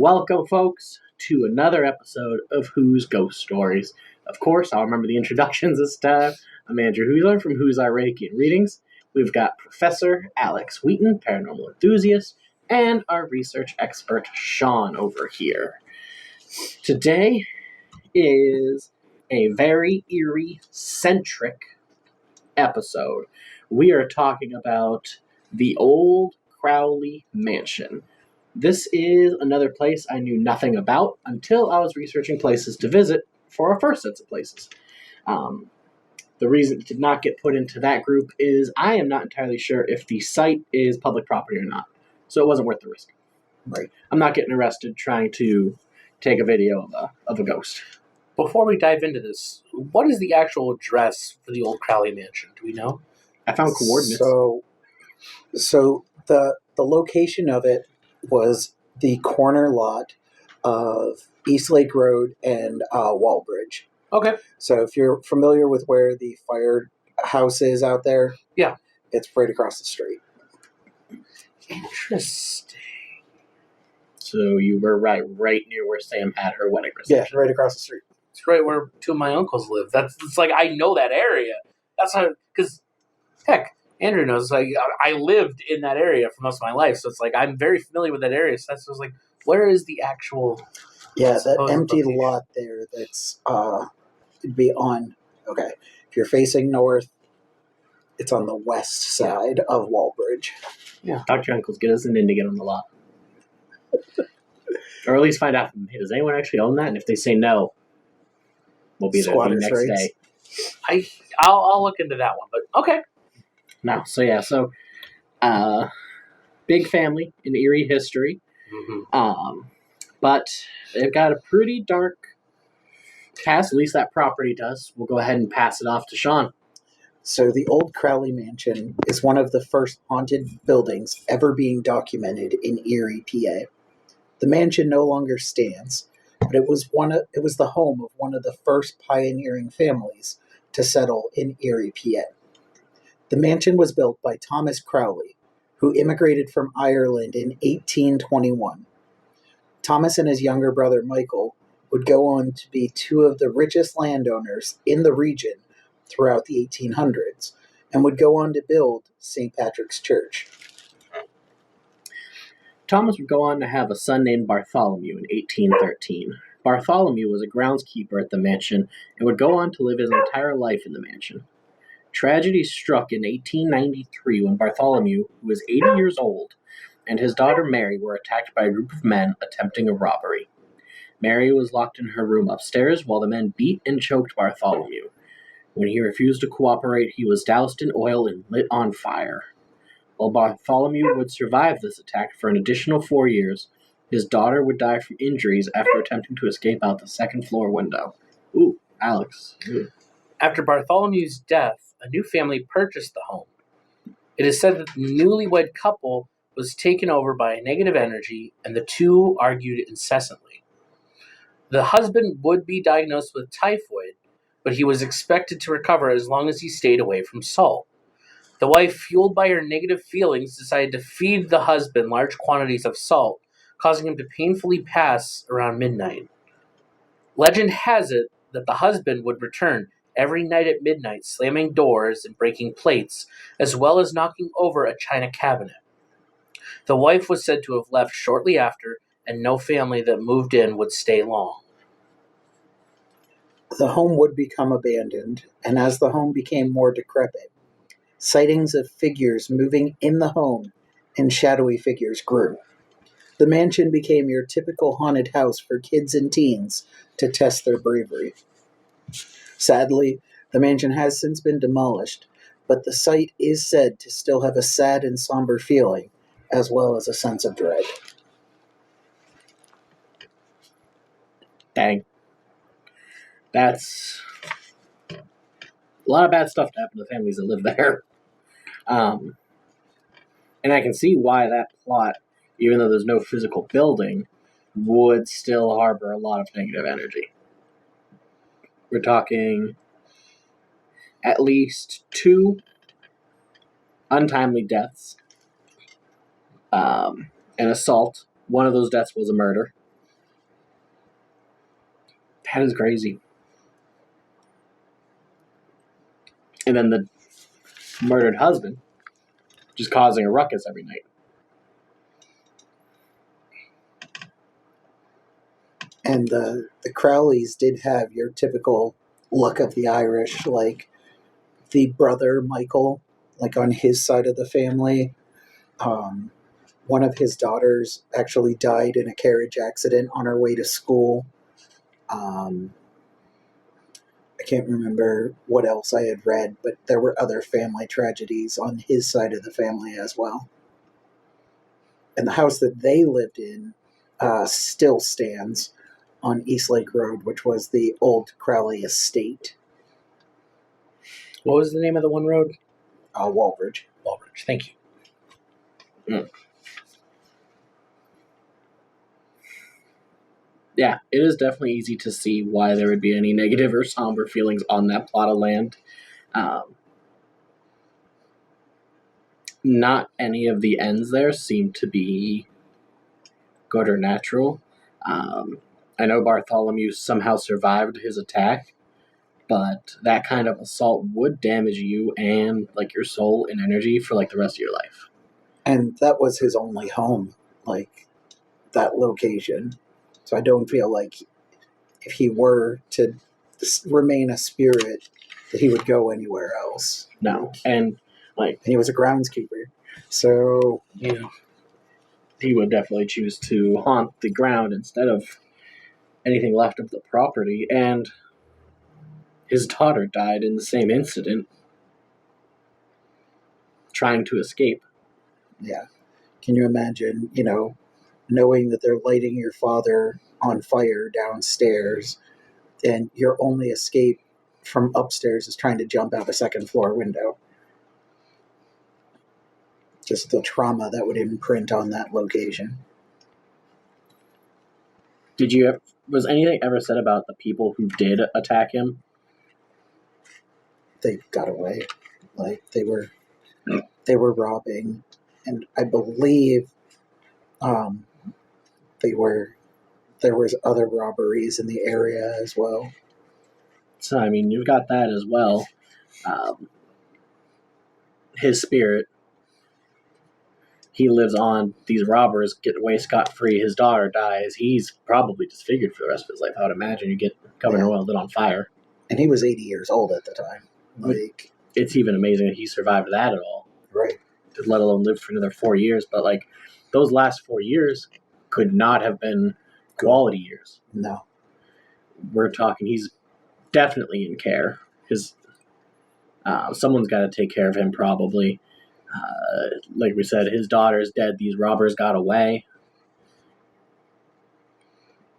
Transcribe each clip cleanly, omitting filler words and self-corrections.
Welcome, folks, to another episode of Who's Ghost Stories. Of course, I'll remember the introductions this time. I'm Andrew Wheeler from Who's Reiki and Readings. We've got Professor Alex Wheaton, paranormal enthusiast, and our research expert, Sean, over here. Today is a very Erie-centric episode. We are talking about the old Crowley Mansion. This is another place I knew nothing about until I was researching places to visit for our first sets of places. The reason it did not get put into that group is I am not entirely sure if the site is public property or not, so it wasn't worth the risk. Right. I'm not getting arrested trying to take a video of a ghost. Before we dive into this, what is the actual address for the old Crowley Mansion? Do we know? I found coordinates. So the location of it was the corner lot of East Lake Road and Wallbridge. Okay. So if you're familiar with where the firehouse is out there, yeah, it's right across the street. Interesting. So you were right near where Sam had her wedding reception. Yeah, right across the street. It's right where two of my uncles live. It's like I know that area. That's how, because heck, Andrew knows. Like I lived in that area for most of my life, so it's like I'm very familiar with that area. So that's just like, where is the actual? Yeah, that empty location? lot there. That's it'd be on. Okay, if you're facing north, it's on the west side of Wallbridge. Yeah, talk to your uncles, get us an in to get on the lot, or at least find out from, hey, does anyone actually own that? And if they say no, we'll be there the next day. I'll look into that one, but okay. No, so big family in Erie history, but they've got a pretty dark past. At least that property does. We'll go ahead and pass it off to Sean. So the old Crowley Mansion is one of the first haunted buildings ever being documented in Erie, PA. The mansion no longer stands, but it was the home of one of the first pioneering families to settle in Erie, PA. The mansion was built by Thomas Crowley, who immigrated from Ireland in 1821. Thomas and his younger brother Michael would go on to be two of the richest landowners in the region throughout the 1800s, and would go on to build St. Patrick's Church. Thomas would go on to have a son named Bartholomew in 1813. Bartholomew was a groundskeeper at the mansion and would go on to live his entire life in the mansion. Tragedy struck in 1893 when Bartholomew, who was 80 years old, and his daughter Mary were attacked by a group of men attempting a robbery. Mary was locked in her room upstairs while the men beat and choked Bartholomew. When he refused to cooperate, he was doused in oil and lit on fire. While Bartholomew would survive this attack for an additional 4 years, his daughter would die from injuries after attempting to escape out the second-floor window. Ooh, Alex. Ooh. After Bartholomew's death, a new family purchased the home. It is said that the newlywed couple was taken over by a negative energy, and the two argued incessantly. The husband would be diagnosed with typhoid, but he was expected to recover as long as he stayed away from salt. The wife, fueled by her negative feelings, decided to feed the husband large quantities of salt, causing him to painfully pass around midnight. Legend has it that the husband would return every night at midnight, slamming doors and breaking plates, as well as knocking over a china cabinet. The wife was said to have left shortly after, and no family that moved in would stay long. The home would become abandoned, and as the home became more decrepit, sightings of figures moving in the home and shadowy figures grew. The mansion became your typical haunted house for kids and teens to test their bravery. Sadly, the mansion has since been demolished, but the site is said to still have a sad and somber feeling, as well as a sense of dread. Dang. That's a lot of bad stuff to happen to families that live there. And I can see why that plot, even though there's no physical building, would still harbor a lot of negative energy. We're talking at least 2 untimely deaths, an assault. One of those deaths was a murder. That is crazy. And then the murdered husband just causing a ruckus every night. And the Crowleys did have your typical look of the Irish, like the brother Michael, like on his side of the family. One of his daughters actually died in a carriage accident on her way to school. I can't remember what else I had read, but there were other family tragedies on his side of the family as well. And the house that they lived in still stands on East Lake Road, which was the old Crowley estate. What was the name of the one road? Walbridge. Walbridge. Thank you. Mm. Yeah, it is definitely easy to see why there would be any negative or somber feelings on that plot of land. Not any of the ends there seem to be good or natural. I know Bartholomew somehow survived his attack, but that kind of assault would damage you and like your soul and energy for like the rest of your life. And that was his only home, like that location. So I don't feel like if he were to remain a spirit, that he would go anywhere else. No, and he was a groundskeeper, so Yeah. he would definitely choose to haunt the ground instead of anything left of the property. And his daughter died in the same incident, trying to escape. Yeah. Can you imagine, knowing that they're lighting your father on fire downstairs and your only escape from upstairs is trying to jump out a second floor window? Just the trauma that would imprint on that location. Was anything ever said about the people who did attack him? They got away. Like they were robbing, and I believe there was other robberies in the area as well. So I mean, you've got that as well. His spirit, he lives on. These robbers get away scot-free. His daughter dies. He's probably disfigured for the rest of his life. I would imagine you get covered in oil, lit on fire. And he was 80 years old at the time. Like, it's even amazing that he survived that at all. Right. Let alone live for another 4 years. But like those last 4 years could not have been quality years. No. We're talking he's definitely in care. Someone's got to take care of him probably. Like we said, his daughter's dead. These robbers got away.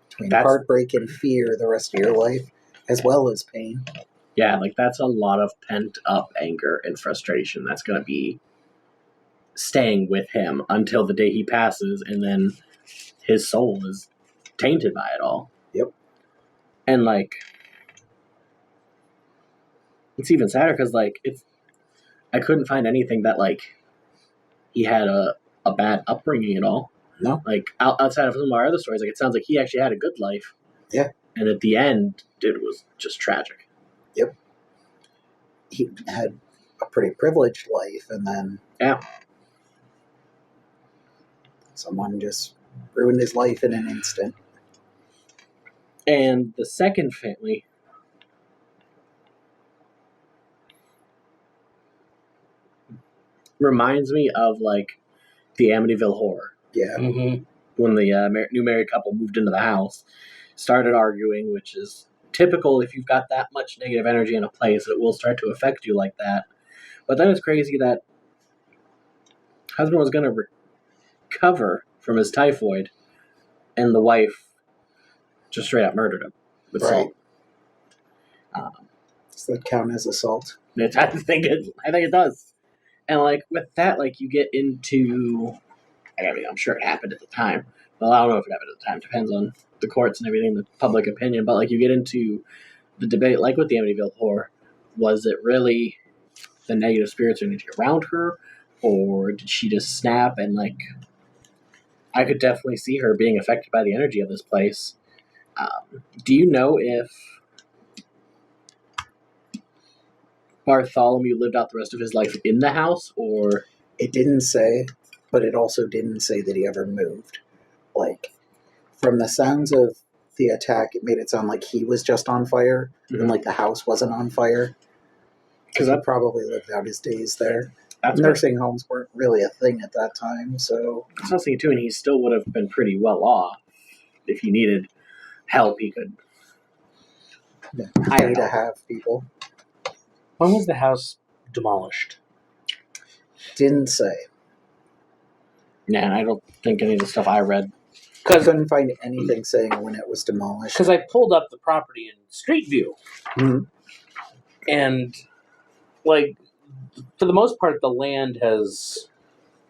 Between heartbreak and fear the rest of your life, as well as pain. Yeah, like that's a lot of pent up anger and frustration that's going to be staying with him until the day he passes, and then his soul is tainted by it all. Yep. And like, it's even sadder because like I couldn't find anything that like he had a bad upbringing at all. No. Like outside of some of our other stories, like it sounds like he actually had a good life. Yeah. And at the end, it was just tragic. Yep. He had a pretty privileged life, and then someone just ruined his life in an instant. And the second family reminds me of like the Amityville Horror. Yeah. Mm-hmm. When the new married couple moved into the house, started arguing, which is typical if you've got that much negative energy in a place, it will start to affect you like that. But then it's crazy that husband was going to recover from his typhoid, and the wife just straight up murdered him with salt. Does that count as assault? I think it does. And like with that, like you get into, I mean, I'm sure it happened at the time. Well, I don't know if it happened at the time. Depends on the courts and everything, the public opinion. But like you get into the debate, like with the Amityville Horror, was it really the negative spirits or energy around her, or did she just snap? And like, I could definitely see her being affected by the energy of this place. Do you know if Bartholomew lived out the rest of his life in the house, or It didn't say, but it also didn't say that he ever moved. Like, from the sounds of the attack, it made it sound like he was just on fire, and like the house wasn't on fire. Because he probably lived out his days there. Nursing homes weren't really a thing at that time, so... I was thinking too, and he still would have been pretty well off. If he needed help, he could pay to have people. When was the house demolished? Didn't say. Yeah, and I don't think any of the stuff I read. I couldn't find anything saying when it was demolished. Because I pulled up the property in Street View. Mm-hmm. And, like, for the most part, the land has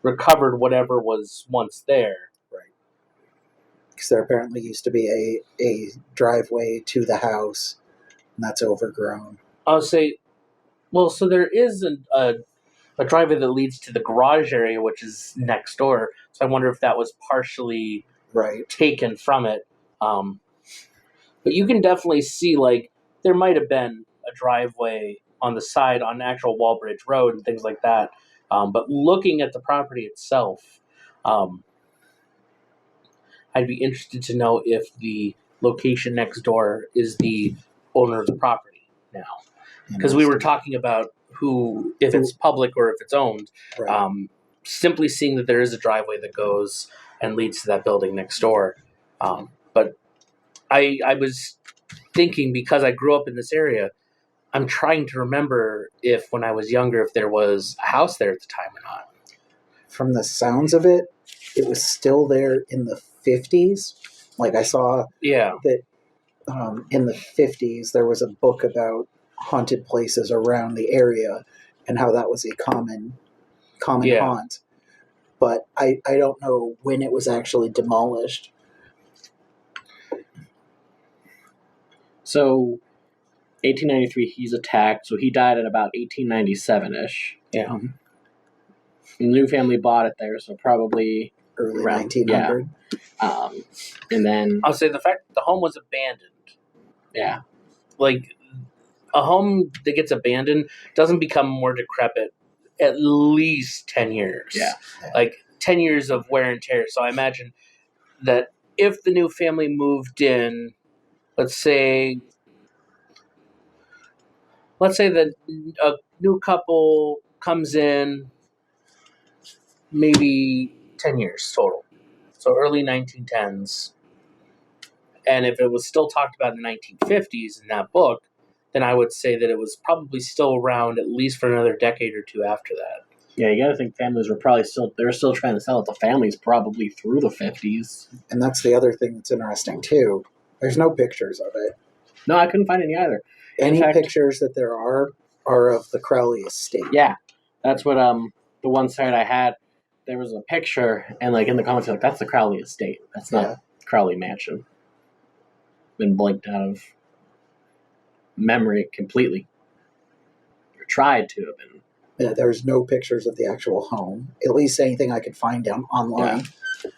recovered whatever was once there. Right. Because there apparently used to be a driveway to the house, and that's overgrown. I'll say, well, so there is a driveway that leads to the garage area, which is next door. So I wonder if that was partially taken from it. But you can definitely see, like, there might have been a driveway on the side on actual Walbridge Road and things like that. But looking at the property itself, I'd be interested to know if the location next door is the owner of the property now. Because we were talking about if it's public or if it's owned. Right. Simply seeing that there is a driveway that goes and leads to that building next door. But I was thinking, because I grew up in this area, I'm trying to remember if when I was younger, if there was a house there at the time or not. From the sounds of it, it was still there in the 50s. Like, I saw that in the 50s there was a book about haunted places around the area and how that was a common haunt. But I don't know when it was actually demolished. So, 1893, he's attacked, so he died at about 1897-ish. Yeah. Mm-hmm. The new family bought it there, so probably early around 1900. Yeah. And then... I'll say the fact that the home was abandoned. Yeah. Like, a home that gets abandoned doesn't become more decrepit at least 10 years. Yeah. Like, 10 years of wear and tear. So I imagine that if the new family moved in, let's say that a new couple comes in, maybe 10 years total. So early 1910s. And if it was still talked about in the 1950s in that book, then I would say that it was probably still around at least for another decade or two after that. Yeah, you got to think families were probably they're still trying to sell it to families probably through the 50s. And that's the other thing that's interesting, too. There's no pictures of it. No, I couldn't find any either. Any pictures that there are of the Crowley estate. Yeah, that's what the one site I had, there was a picture, and like in the comments, like, that's the Crowley estate. That's not Crowley Mansion. Been blanked out of memory completely. Or tried to have been. Yeah, there's no pictures of the actual home. At least anything I could find down online. Yeah.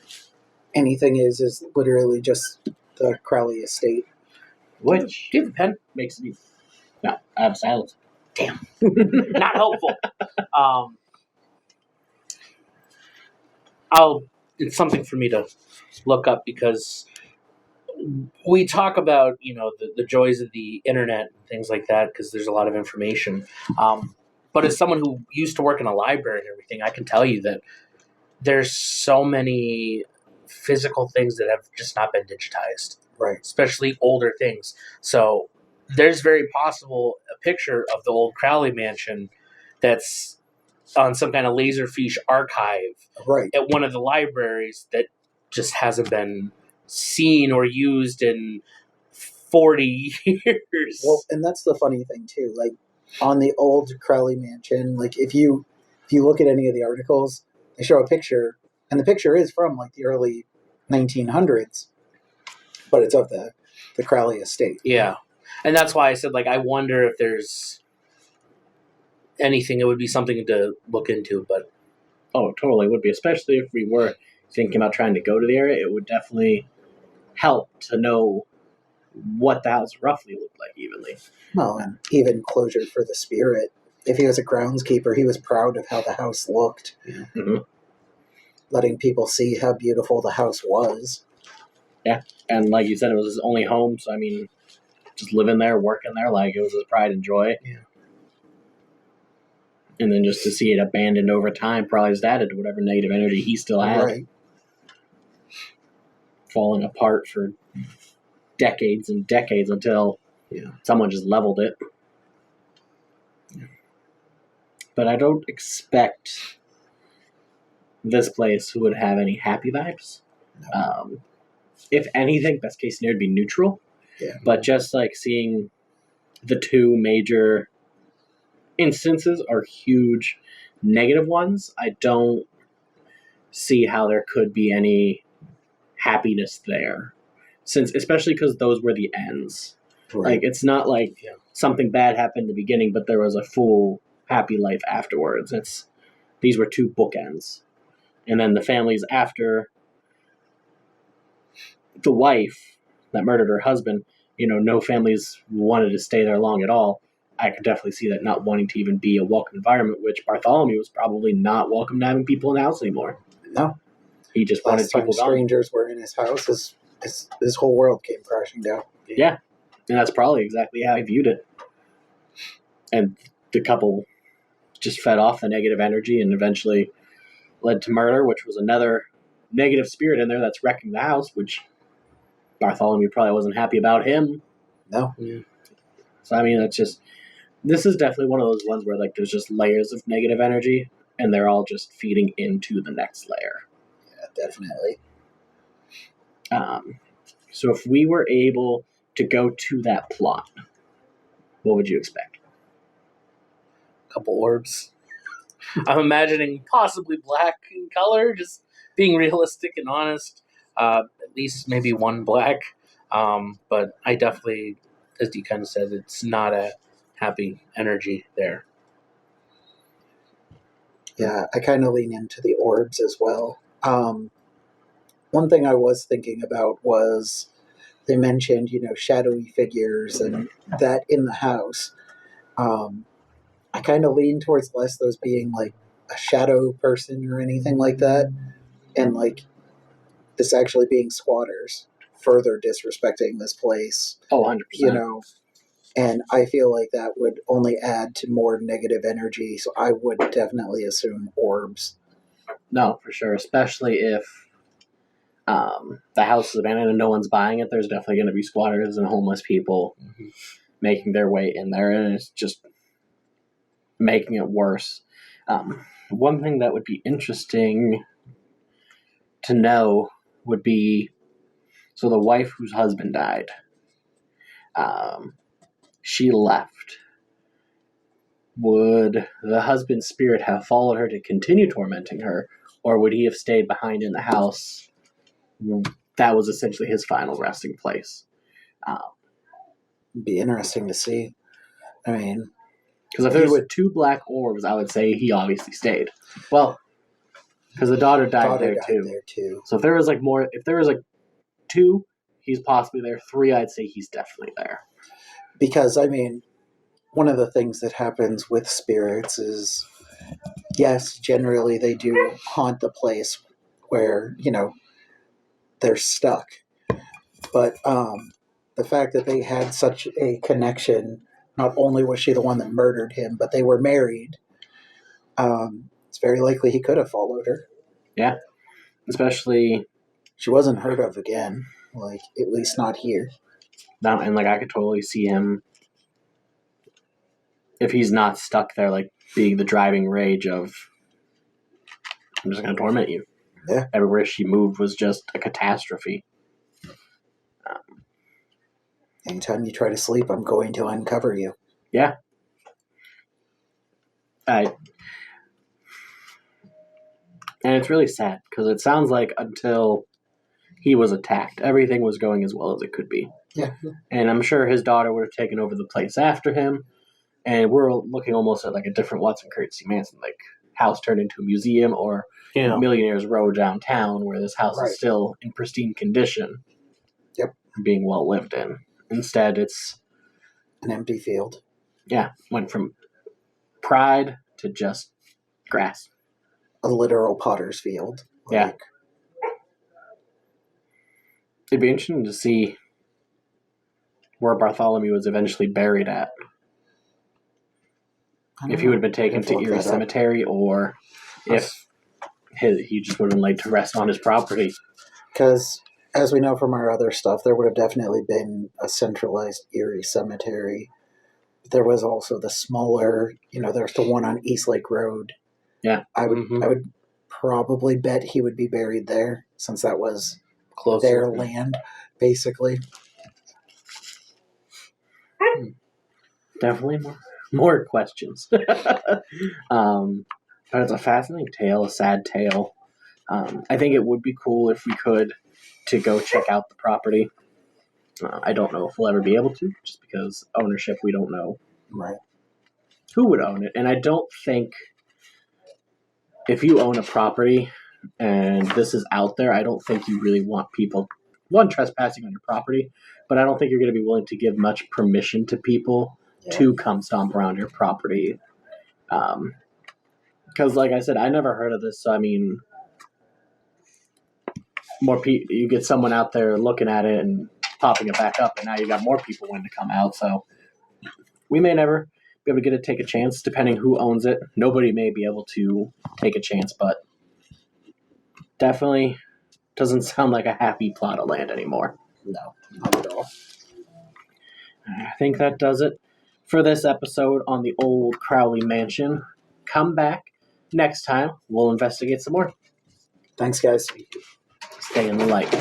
Anything is literally just the Crowley estate. Which, do you have a pen? Makes me... No, I have silence. Damn. Not helpful. It's something for me to look up, because we talk about, the joys of the internet and things like that, because there's a lot of information. But as someone who used to work in a library and everything, I can tell you that there's so many physical things that have just not been digitized. Right. Especially older things. So there's very possible a picture of the old Crowley Mansion that's on some kind of Laserfiche archive at one of the libraries that just hasn't been seen or used in 40 years. Well, and that's the funny thing too. Like, on the old Crowley Mansion, like, if you look at any of the articles, they show a picture, and the picture is from like the early 1900s, but it's of the Crowley estate. Yeah. And that's why I said, like, I wonder if there's anything. It would be something to look into, but... Oh, totally would be. Especially if we were thinking about trying to go to the area, it would definitely help to know what the house roughly looked like evenly. Well, and even closure for the spirit. If he was a groundskeeper, he was proud of how the house looked. Mm-hmm. Letting people see how beautiful the house was. Yeah, and like you said, it was his only home, so I mean, just living there, working there, like it was his pride and joy. Yeah. And then just to see it abandoned over time probably just added to whatever negative energy he still had. Right. Falling apart for decades and decades until someone just leveled it. Yeah. But I don't expect this place would have any happy vibes. No. If anything, best case scenario would be neutral. Yeah. But just like seeing the two major instances are huge negative ones, I don't see how there could be any happiness there. Since, especially because those were the ends. Right. Like, it's not like something bad happened in the beginning, but there was a full happy life afterwards. These were two bookends. And then the families after the wife that murdered her husband, no families wanted to stay there long at all. I could definitely see that not wanting to even be a welcome environment, which Bartholomew was probably not welcome to having people in the house anymore. No. He just wanted people gone. Strangers were in his house, his whole world came crashing down. Yeah. And that's probably exactly how he viewed it. And the couple just fed off the negative energy and eventually led to murder, which was another negative spirit in there that's wrecking the house, which Bartholomew probably wasn't happy about him. No. Yeah. So, I mean, this is definitely one of those ones where, like, there's just layers of negative energy, and they're all just feeding into the next layer. Yeah, definitely. So if we were able to go to that plot, what would you expect? A couple orbs. I'm imagining possibly black in color, just being realistic and honest. At least maybe one black. But I definitely, as you kind of said, it's not a happy energy there. Yeah, I kind of lean into the orbs as well. One thing I was thinking about was they mentioned, shadowy figures and that in the house. I kind of lean towards less those being like a shadow person or anything like that, and like this actually being squatters, further disrespecting this place. Oh, 100%. And I feel like that would only add to more negative energy, so I would definitely assume orbs. No, for sure, especially if the house is abandoned and no one's buying it, there's definitely going to be squatters and homeless people making their way in there, and it's just making it worse. One thing that would be interesting to know would be, so the wife whose husband died, she left. Would the husband's spirit have followed her to continue tormenting her, or would he have stayed behind in the house? That was essentially his final resting place. It'd be interesting to see. I mean, because if there were two black orbs, I would say he obviously stayed. Well, because the daughter died there too. So if there was like two, he's possibly there. Three, I'd say he's definitely there. Because, I mean, one of the things that happens with spirits is, yes, generally they do haunt the place where, they're stuck. But the fact that they had such a connection, not only was she the one that murdered him, but they were married, it's very likely he could have followed her. Yeah. Especially... She wasn't heard of again. Like, at least not here. No, and, like, I could totally see him, if he's not stuck there, like, being the driving rage of, I'm just going to torment you. Yeah. Everywhere she moved was just a catastrophe. Anytime you try to sleep, I'm going to uncover you. Yeah. And it's really sad, because it sounds like until he was attacked, everything was going as well as it could be. Yeah. And I'm sure his daughter would have taken over the place after him, and we're looking almost at like a different Watson Curtis Manson, like house turned into a museum, or Millionaire's Row downtown, where this house is still in pristine condition. Yep. Being well lived in. Instead, it's, An empty field. went from pride to just grass. A literal potter's field. Yeah. It'd be interesting to see where Bartholomew was eventually buried at. If he would have been taken to Erie Cemetery, or if he just would have been laid to rest on his property. Because, as we know from our other stuff, there would have definitely been a centralized Erie Cemetery. There was also the smaller, there's the one on East Lake Road. Yeah. I would probably bet he would be buried there, since that was Closer. their land, basically. Definitely more questions. But it's a fascinating tale, a sad tale. I think it would be cool if we could to go check out the property. I don't know if we'll ever be able to, just because ownership, we don't know Right. who would own it. And I don't think if you own a property and this is out there, I don't think you really want people, one, trespassing on your property, but I don't think you're going to be willing to give much permission to people to come stomp around your property. Because, like I said, I never heard of this. So, I mean, you get someone out there looking at it and popping it back up, and now you got more people wanting to come out. So we may never be able to take a chance, depending who owns it. Nobody may be able to take a chance, but definitely doesn't sound like a happy plot of land anymore. No, not at all. I think that does it for this episode on the old Crowley Mansion. Come back next time. We'll investigate some more. Thanks, guys. Stay in the light.